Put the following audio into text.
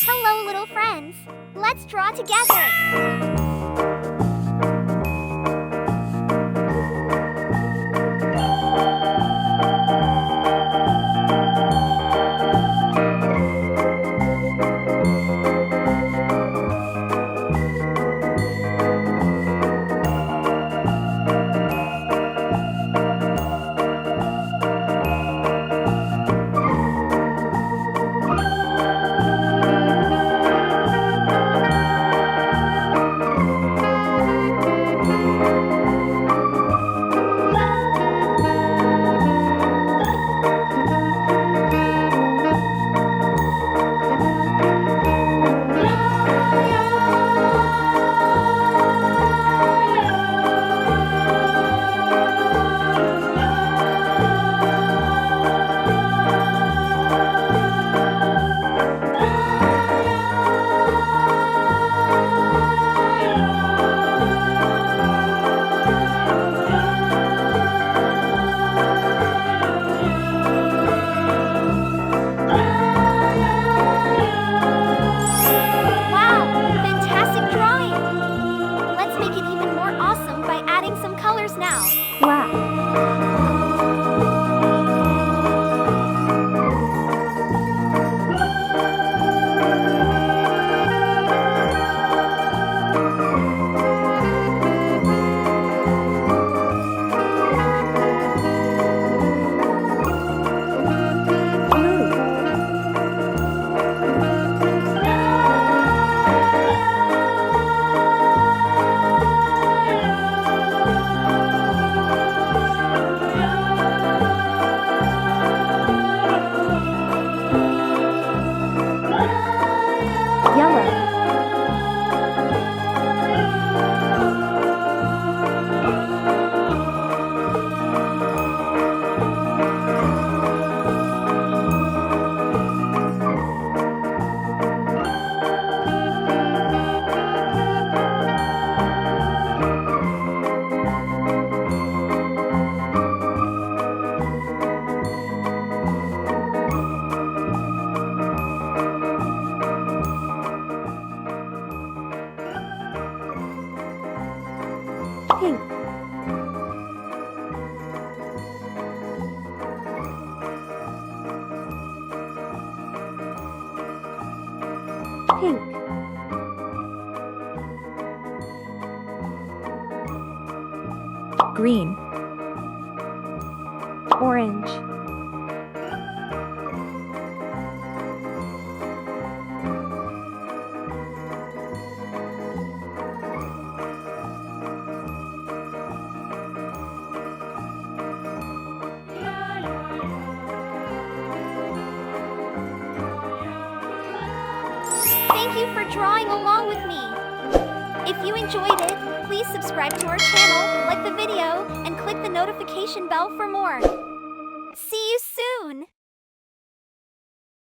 Hello, little friends. Let's draw together. Wow, fantastic drawing! Let's make it even more awesome by adding some colors now. Wow. Yellow. Pink. Pink. Green. Orange. Thank you for drawing along with me. If you enjoyed it, please subscribe to our channel, like the video, and click the notification bell for more. See you soon!